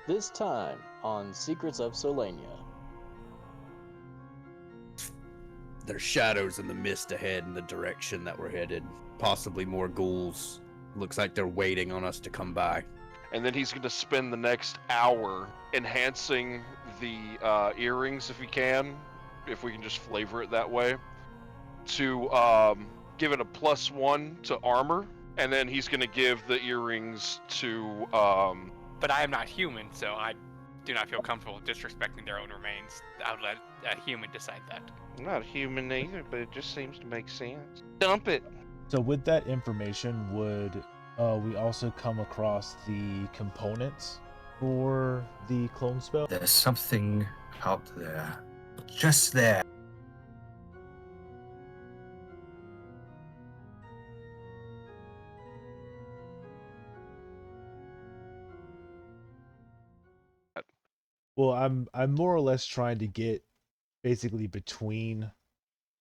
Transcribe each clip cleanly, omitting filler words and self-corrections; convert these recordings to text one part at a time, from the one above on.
This time on Secrets of Solana. There's shadows in the mist ahead in the direction that we're headed. Possibly more ghouls. Looks like they're waiting on us to come by. And then he's going to spend the next hour enhancing the earrings if we can just flavor it that way, to give it a +1 to armor. And then he's going to give the earrings to... But I am not human, so I do not feel comfortable disrespecting their own remains. I'll let a human decide that. I'm not human either, but it just seems to make sense. Dump it. So with that information, would we also come across the components for the clone spell? There's something out there. Just there. Well, I'm more or less trying to get basically between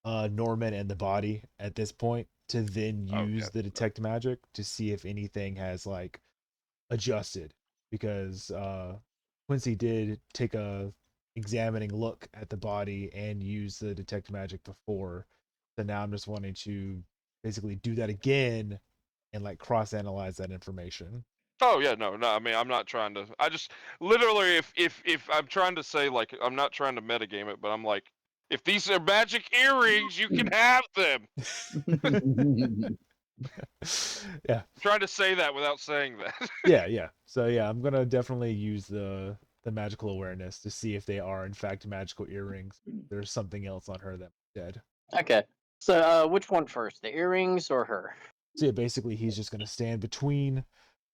Norman and the body at this point to then use the detect magic to see if anything has like adjusted, because Quincy did take a examining look at the body and use the detect magic before. So now I'm just wanting to basically do that again and like cross analyze that information. Oh yeah, no. I mean, I'm not trying to. I just literally, if I'm trying to say, like, I'm not trying to metagame it, but I'm like, if these are magic earrings, you can have them. Yeah. I'm trying to say that without saying that. Yeah. So yeah, I'm gonna definitely use the magical awareness to see if they are in fact magical earrings. There's something else on her that's dead. Okay. So which one first, the earrings or her? So yeah, basically he's just gonna stand between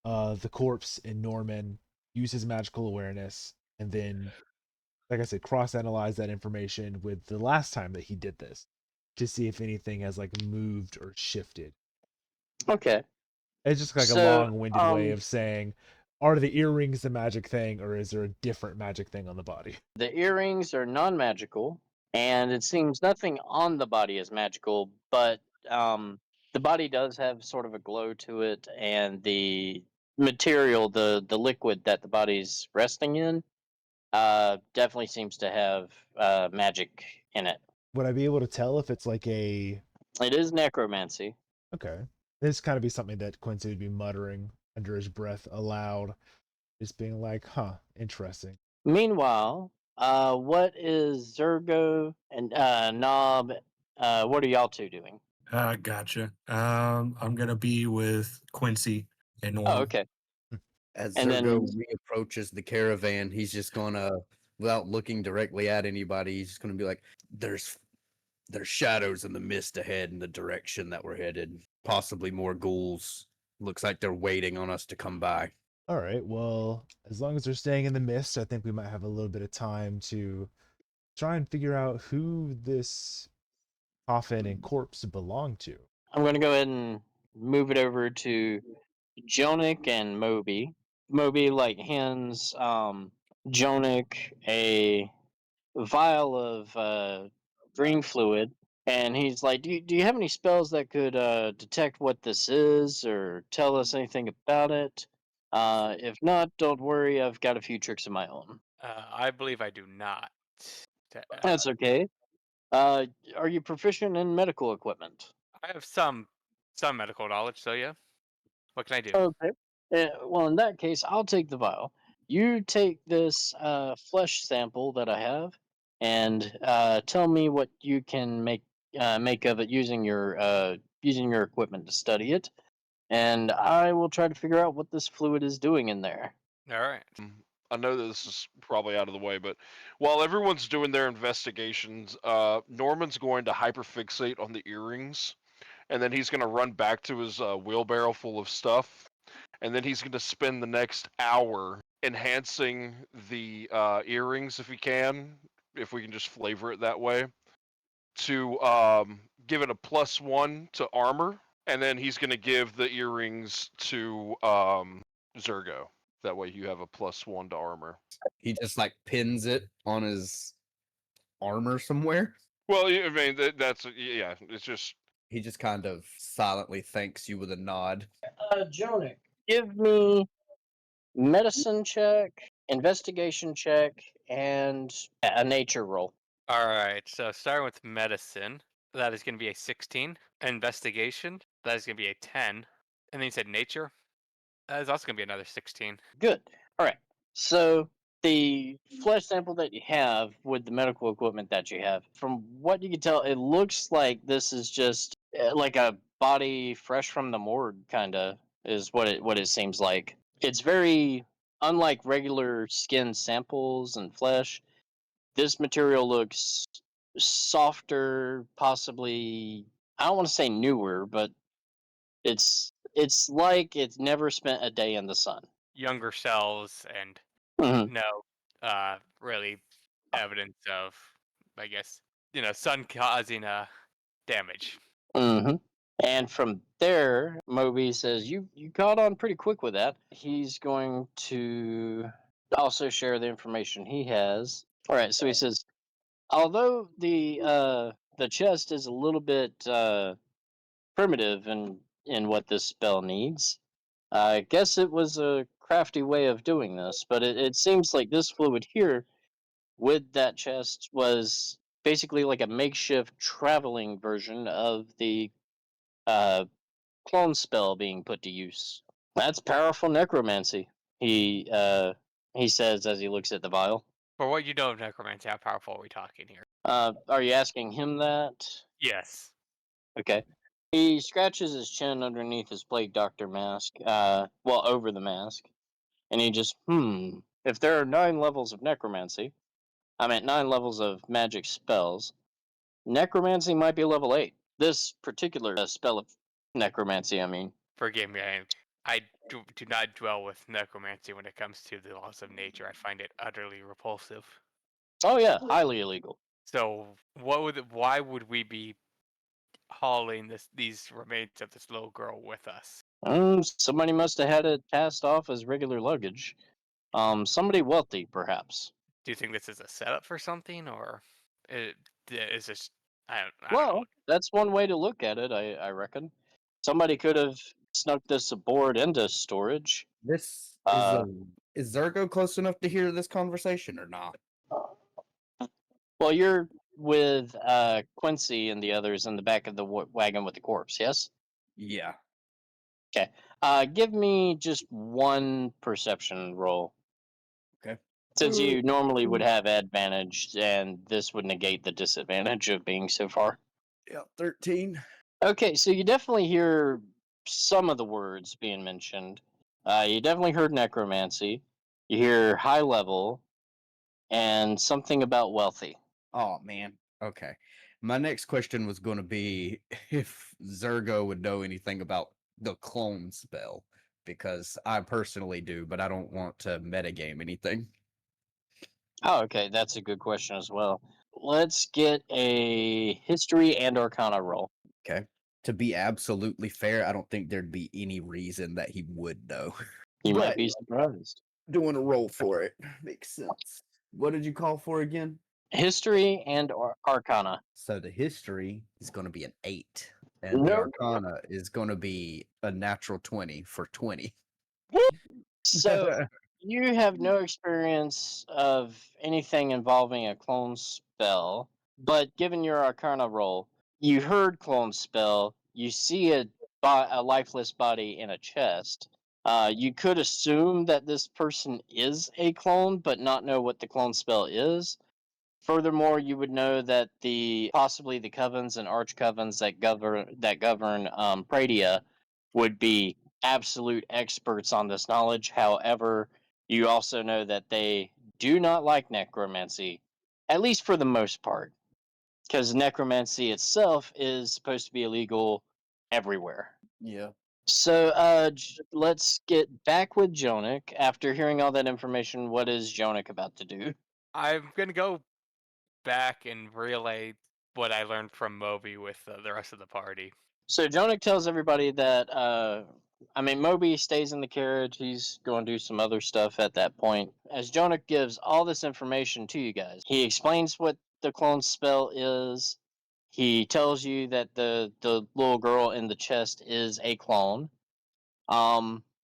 the corpse and Norman, use his magical awareness, and then, like I said, cross-analyze that information with the last time that he did this to see if anything has like moved or shifted. Okay. It's just like a long-winded way of saying, are the earrings the magic thing, or is there a different magic thing on the body? The earrings are non-magical, and it seems nothing on the body is magical, but the body does have sort of a glow to it, and the material, the liquid that the body's resting in, definitely seems to have magic in it. Would I be able to tell if it's like It is necromancy. Okay. This kind of be something that Quincy would be muttering under his breath aloud, just being like, huh, interesting. Meanwhile, what is Zergo and Knob? What are y'all two doing? Gotcha. I'm gonna be with Quincy and Norman. Oh, okay. As And Zergo then- reapproaches the caravan, he's just gonna, without looking directly at anybody, he's just gonna be like, there's shadows in the mist ahead in the direction that we're headed. Possibly more ghouls. Looks like they're waiting on us to come by. All right, well, as long as they're staying in the mist, I think we might have a little bit of time to try and figure out who this coffin and corpse belong to. I'm going to go ahead and move it over to Jonik and Moby. Moby hands Jonik a vial of green fluid, and he's like, "Do you have any spells that could detect what this is or tell us anything about it? If not, don't worry. I've got a few tricks of my own." I believe I do not. That's okay. Are you proficient in medical equipment? I have some medical knowledge, so yeah. What can I do? Okay. Well, in that case, I'll take the vial. You take this flesh sample that I have, and tell me what you can make of it using your equipment to study it, and I will try to figure out what this fluid is doing in there. All right. I know that this is probably out of the way, but while everyone's doing their investigations, Norman's going to hyperfixate on the earrings, and then he's going to run back to his wheelbarrow full of stuff, and then he's going to spend the next hour enhancing the earrings if we can just flavor it that way, to give it a +1 to armor, and then he's going to give the earrings to Zergo. That way you have a +1 to armor. He just like pins it on his armor somewhere. Well, I mean, that's, yeah, it's just... He just kind of silently thanks you with a nod. Jonik, give me medicine check investigation check and a nature roll. All right, so starting with medicine, that is going to be a 16. Investigation, that is going to be a 10. And then you said nature, that is also going to be another 16. Good. All right. So the flesh sample that you have with the medical equipment that you have, from what you can tell, it looks like this is just like a body fresh from the morgue, kind of is what it seems like. It's very unlike regular skin samples and flesh. This material looks softer, possibly. I don't want to say newer, but it's like it's never spent a day in the sun. Younger cells and Mhm. no really evidence of, I guess, sun causing damage. Mm-hmm. And from there, Moby says, "You caught on pretty quick with that." He's going to also share the information he has. All right, so he says, although the chest is a little bit primitive in what this spell needs, I guess it was a crafty way of doing this. But it seems like this fluid here with that chest was basically like a makeshift traveling version of the uh, clone spell being put to use. That's powerful necromancy. He says as he looks at the vial. For what you know of necromancy, how powerful are we talking here? Are you asking him that? Yes. Okay. He scratches his chin underneath his plague doctor mask. Well, over the mask, and he just If there are 9 levels of necromancy, I meant 9 levels of magic spells. Necromancy might be level 8. This particular spell of necromancy, I mean. Forgive me, I do not dwell with necromancy when it comes to the laws of nature. I find it utterly repulsive. Oh yeah, highly illegal. So, why would we be hauling these remains of this little girl with us? Somebody must have had it passed off as regular luggage. Somebody wealthy, perhaps. Do you think this is a setup for something, or is this? I don't know. Well, that's one way to look at it, I reckon. Somebody could have snuck this aboard into storage. This Uh, is Zergo close enough to hear this conversation or not? well, you're with Quincy and the others in the back of the wagon with the corpse, yes? Yeah. Okay. Give me just one perception roll. Okay. Since you normally would have advantage, and this would negate the disadvantage of being so far. Yeah, 13. Okay, so you definitely hear some of the words being mentioned. You definitely heard necromancy. You hear high level and something about wealthy. Oh man. Okay. My next question was going to be if Zergo would know anything about the clone spell, because I personally do, but I don't want to metagame anything. Oh, okay, that's a good question as well. Let's get a history and arcana roll. Okay. To be absolutely fair, I don't think there'd be any reason that he would know. You might But be surprised. doing a roll for it makes sense. What did you call for again? History and arcana. So the history is going to be an 8, and the No. arcana is going to be a natural 20 for 20. So you have no experience of anything involving a clone spell, but given your arcana roll, you heard clone spell, you see a lifeless body in a chest. You could assume that this person is a clone, but not know what the clone spell is. Furthermore, you would know that possibly the covens and archcovens that govern Pradia would be absolute experts on this knowledge. However, you also know that they do not like necromancy, at least for the most part, because necromancy itself is supposed to be illegal everywhere. Yeah. So let's get back with Jonik. After hearing all that information, what is Jonik about to do? I'm gonna go back and relay what I learned from Moby with the rest of the party. So Jonik tells everybody that Moby stays in the carriage. He's going to do some other stuff at that point. As Jonik gives all this information to you guys, he explains what the clone spell is. He tells you that the little girl in the chest is a clone.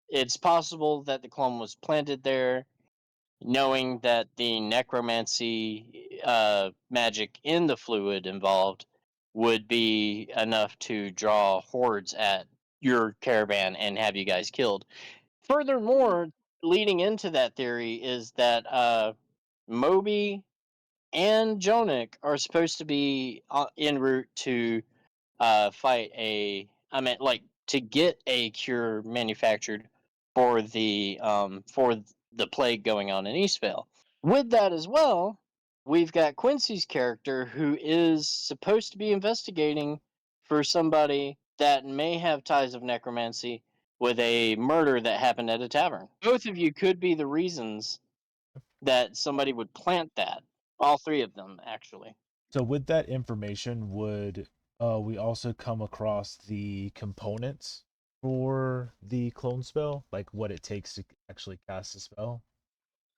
It's possible that the clone was planted there. knowing that the necromancy magic in the fluid involved would be enough to draw hordes at your caravan and have you guys killed. Furthermore, leading into that theory is that Moby and Jonik are supposed to be en route to fight I mean, like to get a cure manufactured for the plague going on in Eastvale. With that as well, we've got Quincy's character who is supposed to be investigating for somebody that may have ties of necromancy with a murder that happened at a tavern. Both of you could be the reasons that somebody would plant that. All three of them, actually. So with that information, would we also come across the components for the clone spell, like what it takes to actually cast a spell?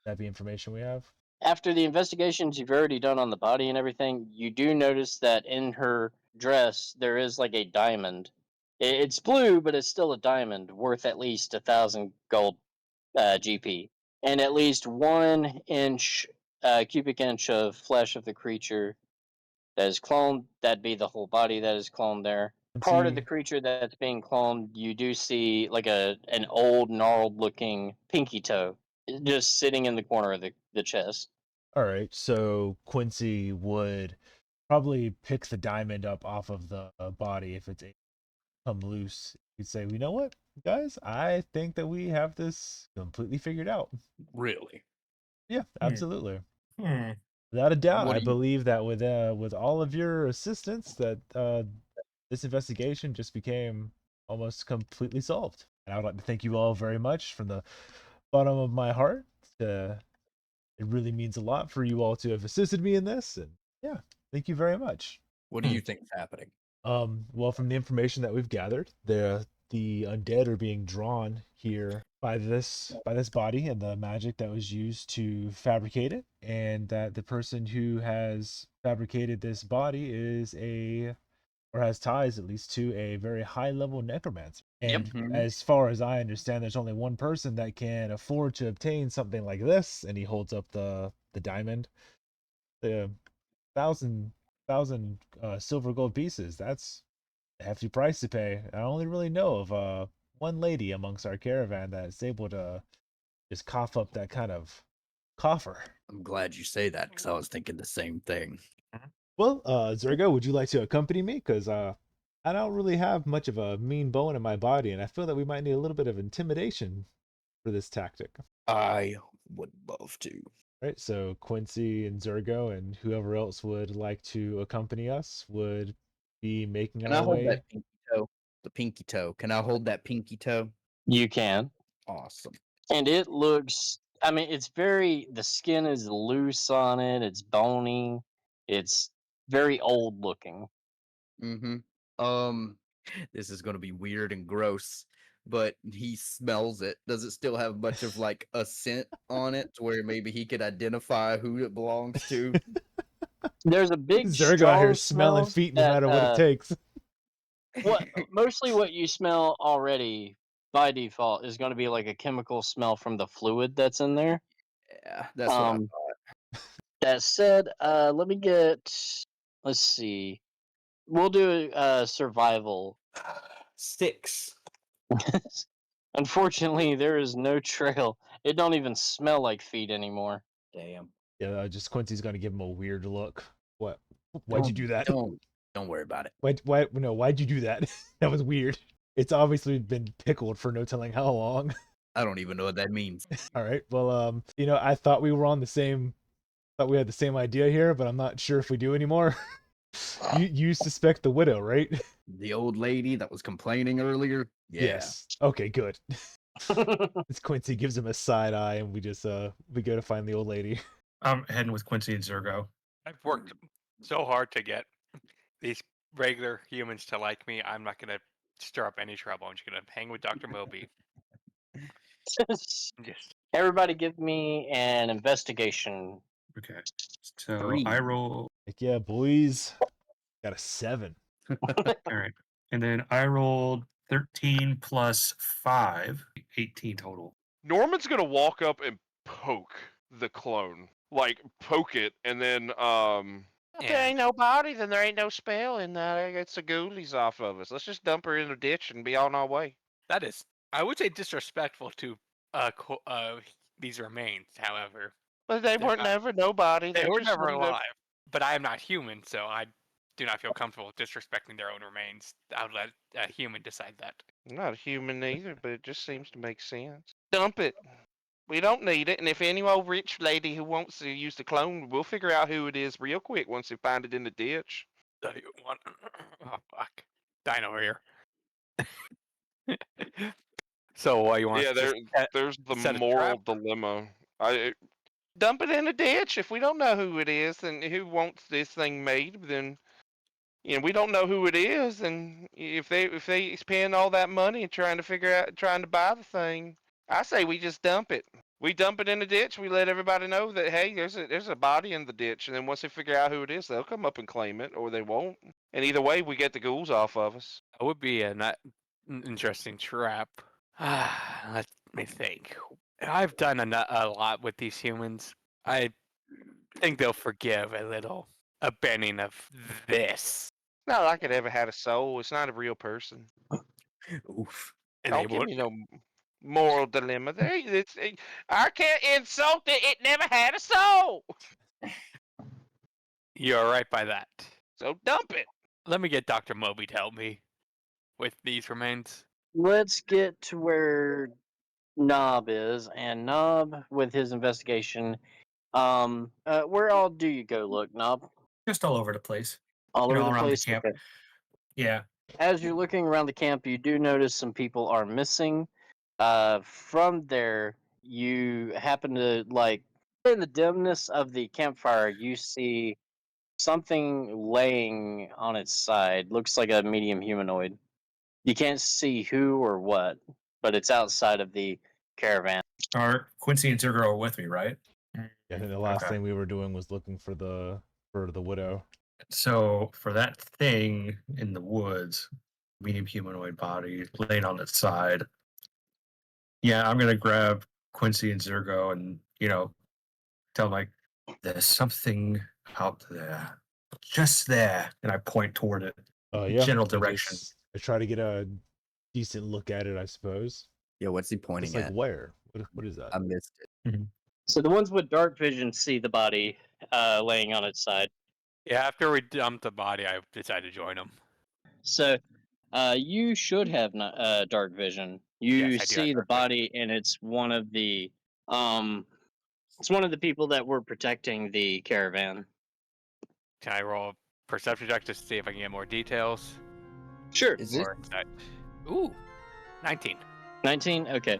That be information we have. After the investigations you've already done on the body and everything, you do notice that in her dress there is like a diamond. It's blue, but it's still a diamond worth at least 1,000 gold GP, and at least 1 inch cubic inch of flesh of the creature that is cloned. That'd be the whole body that is cloned there. Part of the See, creature that's being cloned, you do see like an old gnarled looking pinky toe just sitting in the corner of the chest. all right. So Quincy would probably pick the diamond up off of the body if it's come loose. He'd say, "You know what, guys? I think that we have this completely figured out." Really? Yeah, absolutely. Hmm. Without a doubt, What I do you- believe that with all of your assistance, that this investigation just became almost completely solved. And I would like to thank you all very much from the bottom of my heart. It really means a lot for you all to have assisted me in this, and yeah, thank you very much. What do you think is happening? Well, from the information that we've gathered, the undead are being drawn here by this body and the magic that was used to fabricate it, and that the person who has fabricated this body is or has ties at least to a very high level necromancer. Yep. And as far as I understand, there's only one person that can afford to obtain something like this, and he holds up the diamond. The thousand silver gold pieces. That's a hefty price to pay. I only really know of one lady amongst our caravan that's able to just cough up that kind of coffer. I'm glad you say that because I was thinking the same thing. Well, Zergo, would you like to accompany me? Because I don't really have much of a mean bone in my body, and I feel that we might need a little bit of intimidation for this tactic. I would love to. Right, so Quincy and Zergo and whoever else would like to accompany us would be making Can our I hold way. that pinky toe? The pinky toe. Can I hold that pinky toe? You can. Awesome. And it looks, I mean, the skin is loose on it, it's bony, it's very old looking. Mm-hmm. This is gonna be weird and gross, but he smells it. Does it still have much of like a scent on it to where maybe he could identify who it belongs to? There's a big Zergo out here strong smelling smell feet no that, matter what it takes. mostly what you smell already by default is going to be like a chemical smell from the fluid that's in there. Yeah, that's what I Um, thought. That said, let's see. We'll do survival. 6. Unfortunately, there is no trail. It don't even smell like feet anymore. Damn. Yeah, just Quincy's gonna give him a weird look. What? Why'd you do that? Don't worry about it. Why'd you do that? That was weird. It's obviously been pickled for no telling how long. I don't even know what that means. All right. Well, I thought we were on the same. Thought we had the same idea here, but I'm not sure if we do anymore. You suspect the widow, right? The old lady that was complaining earlier? Yeah. Yes. Okay, good. This Quincy gives him a side eye, and we just we go to find the old lady. I'm heading with Quincy and Zergo. I've worked so hard to get these regular humans to like me. I'm not gonna stir up any trouble. I'm just gonna hang with Dr. Moby. Just Everybody, give me an investigation. Okay. So 3. I roll. Like, yeah, boys, got a 7. All right. And then I rolled 13 plus 5, 18 total. Norman's gonna walk up and poke the clone. Like poke it, and then If there ain't no body, then there ain't no spell in there. It's the ghoulies off of us. Let's just dump her in the ditch and be on our way. That is, I would say, disrespectful to these remains. However, But they They're weren't not- never nobody. they They're were just never some that- alive. But I am not human, so I do not feel comfortable disrespecting their own remains. I would let a human decide that. I'm not human either, but it just seems to make sense. Dump it. We don't need it, and if any old rich lady who wants to use the clone, we'll figure out who it is real quick once we find it in the ditch. Do you want? Oh fuck! Dying over here. So what you want? yeah, us to just there's the set a moral trap? dilemma. Dump it in the ditch. If we don't know who it is and who wants this thing made, then we don't know who it is. And if they spend all that money trying to buy the thing, I say we just dump it. We dump it in the ditch. We let everybody know that hey, there's a body in the ditch, and then once they figure out who it is, they'll come up and claim it, or they won't. And either way, we get the ghouls off of us. That would be an interesting trap. Let me think. I've done a lot with these humans. I think they'll forgive a little abandoning of this. Not like it ever had a soul. It's not a real person. Oof. And they Don't give would. me no moral dilemma. I can't insult it. It never had a soul. You're right by that. So dump it. Let me get Dr. Moby to help me with these remains. Let's get to where Knob is, and Knob with his investigation. Where all do you go look, Knob? Just all over the place. All You know, over the around the place. camp. Okay. Yeah. As you're looking around the camp, you do notice some people are missing. From there, you happen to in the dimness of the campfire, you see something laying on its side. Looks like a medium humanoid. You can't see who or what, but it's outside of the caravan. Quincy and Zergo are with me, right? Yeah, I think the last Okay. thing we were doing was looking for the widow. So for that thing in the woods, medium humanoid body laying on its side. Yeah, I'm gonna grab Quincy and Zergo and tell them like there's something out there. Just there. And I point toward it. Oh yeah. General direction. I try to get a decent look at it, I suppose. Yeah, what's he pointing It's like at? where? What is that? I missed it. So the ones with dark vision see the body laying on its side. Yeah, after we dumped the body, I decided to join them. So you should have dark vision. You Yes, I do have see the dark vision. body, and it's one of the people that were protecting the caravan. Can I roll a perception check to see if I can get more details? Sure. Is it? Or is that... Ooh, 19. 19? Okay.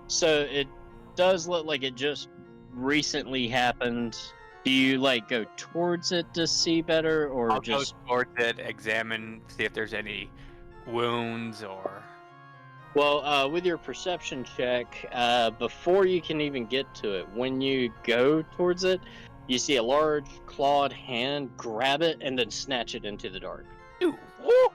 So it does look like it just recently happened. Do you go towards it to see better, or I'll just go towards it, examine, see if there's any wounds or... Well, with your perception check, before you can even get to it, when you go towards it, you see a large clawed hand grab it and then snatch it into the dark. Ooh. Woo!